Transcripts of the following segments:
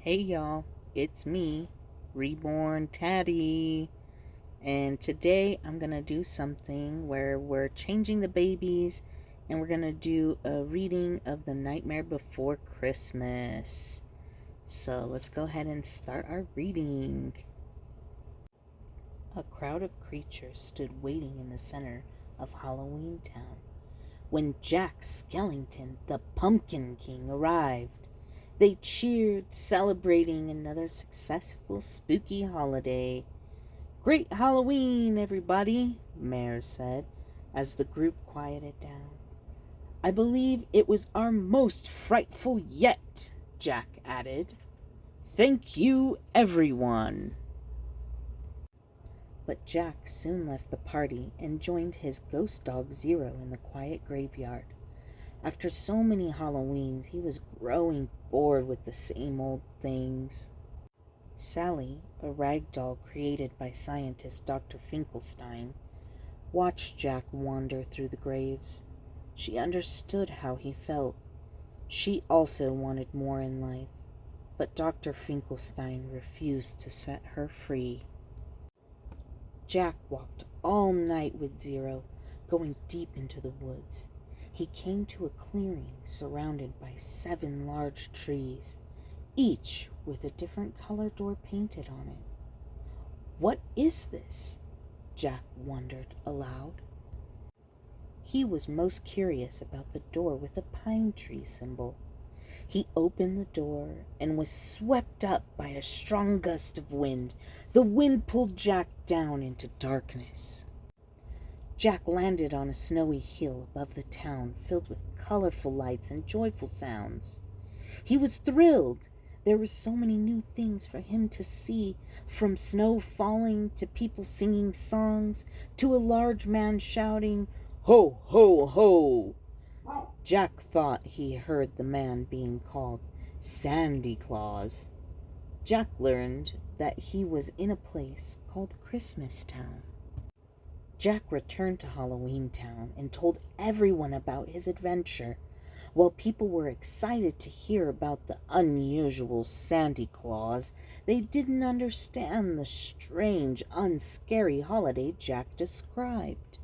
Hey y'all, it's me, Reborn Taddy, and today I'm gonna do something where we're changing the babies and we're gonna do a reading of The Nightmare Before Christmas. So let's go ahead and start our reading. A crowd of creatures stood waiting in the center of Halloween Town when Jack Skellington, the Pumpkin King, arrived. They cheered, celebrating another successful spooky holiday. "Great Halloween, everybody," Mayor said as the group quieted down. "I believe it was our most frightful yet," Jack added. "Thank you, everyone." But Jack soon left the party and joined his ghost dog Zero in the quiet graveyard. After so many Halloweens, he was growing bored with the same old things. Sally, a rag doll created by scientist Dr. Finkelstein, watched Jack wander through the graves. She understood how he felt. She also wanted more in life, but Dr. Finkelstein refused to set her free. Jack walked all night with Zero, going deep into the woods. He came to a clearing surrounded by 7 large trees, each with a different color door painted on it. "What is this?" Jack wondered aloud. He was most curious about the door with a pine tree symbol. He opened the door and was swept up by a strong gust of wind. The wind pulled Jack down into darkness. Jack landed on a snowy hill above the town, filled with colorful lights and joyful sounds. He was thrilled. There were so many new things for him to see, from snow falling to people singing songs to a large man shouting, "Ho, ho, ho!" Jack thought he heard the man being called Sandy Claus. Jack learned that he was in a place called Christmas Town. Jack returned to Halloween Town and told everyone about his adventure. While people were excited to hear about the unusual Sandy Claus, they didn't understand the strange, unscary holiday Jack described.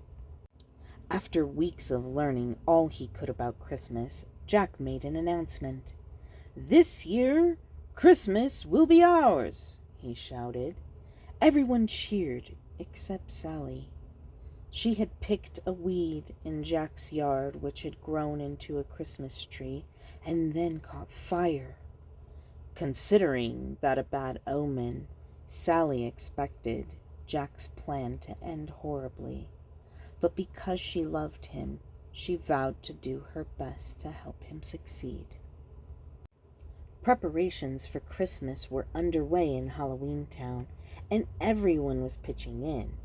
After weeks of learning all he could about Christmas, Jack made an announcement. "This year, Christmas will be ours," he shouted. Everyone cheered except Sally. She had picked a weed in Jack's yard which had grown into a Christmas tree and then caught fire. Considering that a bad omen, Sally expected Jack's plan to end horribly. But because she loved him, she vowed to do her best to help him succeed. Preparations for Christmas were underway in Halloween Town, and everyone was pitching in.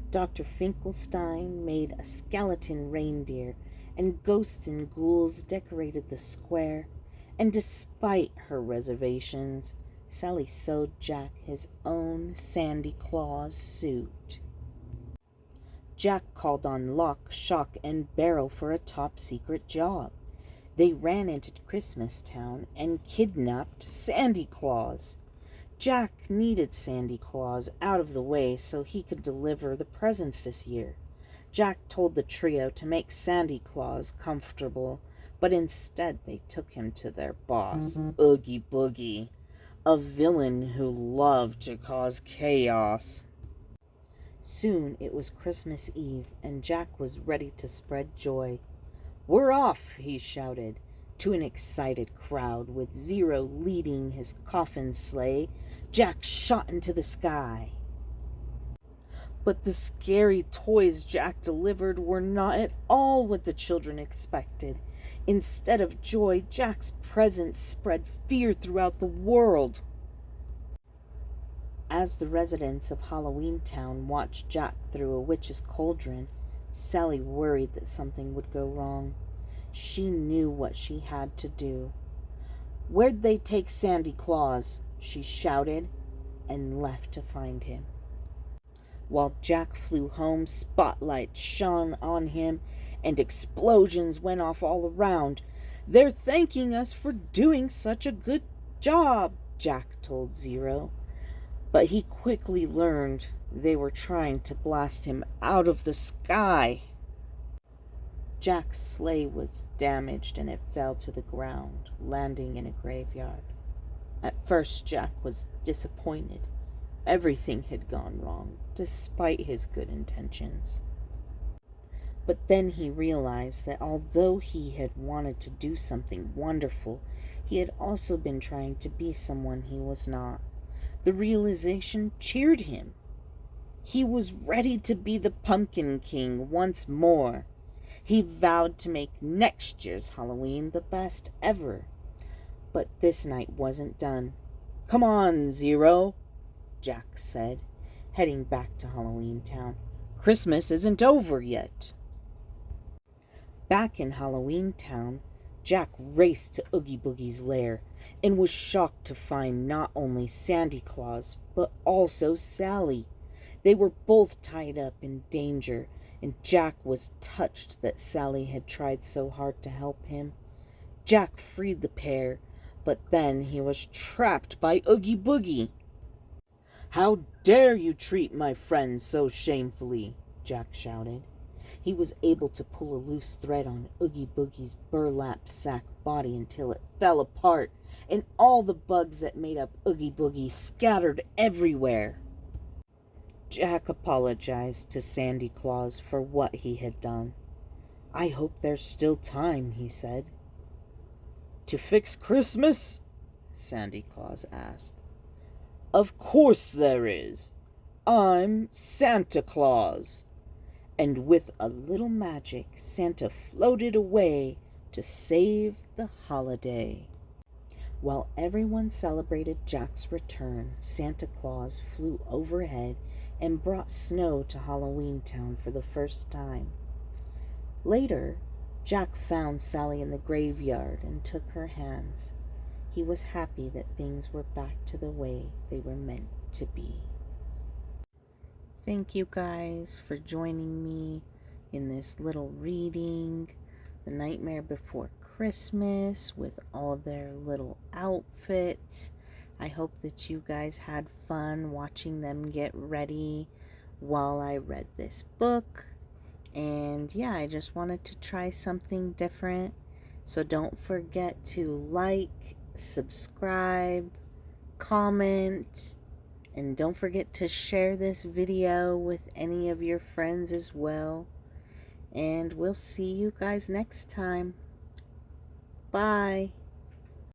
Dr. Finkelstein made a skeleton reindeer, and ghosts and ghouls decorated the square. And despite her reservations, Sally sewed Jack his own Sandy Claus suit. Jack called on Lock, Shock, and Barrel for a top-secret job. They ran into Christmas Town and kidnapped Sandy Claus. Jack needed Sandy Claus out of the way so he could deliver the presents this year. Jack told the trio to make Sandy Claus comfortable, but instead they took him to their boss, Oogie Boogie, a villain who loved to cause chaos. Soon it was Christmas Eve, and Jack was ready to spread joy. "We're off," he shouted to an excited crowd. With Zero leading his coffin sleigh, Jack shot into the sky. But the scary toys Jack delivered were not at all what the children expected. Instead of joy, Jack's presence spread fear throughout the world. As the residents of Halloween Town watched Jack through a witch's cauldron, Sally worried that something would go wrong. She knew what she had to do. "Where'd they take Sandy Claus?" she shouted, and left to find him. While Jack flew home, spotlights shone on him, and explosions went off all around. "They're thanking us for doing such a good job," Jack told Zero, but he quickly learned they were trying to blast him out of the sky. Jack's sleigh was damaged and it fell to the ground, landing in a graveyard. At first, Jack was disappointed. Everything had gone wrong, despite his good intentions. But then he realized that although he had wanted to do something wonderful, he had also been trying to be someone he was not. The realization cheered him. He was ready to be the Pumpkin King once more. He vowed to make next year's Halloween the best ever. But this night wasn't done. "Come on, Zero," Jack said, heading back to Halloween Town. "Christmas isn't over yet." Back in Halloween Town, Jack raced to Oogie Boogie's lair and was shocked to find not only Sandy Claus, but also Sally. They were both tied up in danger, and Jack was touched that Sally had tried so hard to help him. Jack freed the pair, but then he was trapped by Oogie Boogie. "How dare you treat my friends so shamefully?" Jack shouted. He was able to pull a loose thread on Oogie Boogie's burlap sack body until it fell apart, and all the bugs that made up Oogie Boogie scattered everywhere. Jack apologized to Sandy Claus for what he had done. "I hope there's still time," he said. "To fix Christmas?" Sandy Claus asked. "Of course there is. I'm Santa Claus." And with a little magic, Santa floated away to save the holiday. While everyone celebrated Jack's return, Santa Claus flew overhead and brought snow to Halloween Town for the first time. Later, Jack found Sally in the graveyard and took her hands. He was happy that things were back to the way they were meant to be. Thank you guys for joining me in this little reading, The Nightmare Before Christmas, with all their little outfits. I hope that you guys had fun watching them get ready while I read this book. And yeah, I just wanted to try something different. So don't forget to like, subscribe, comment, and don't forget to share this video with any of your friends as well. And we'll see you guys next time. Bye.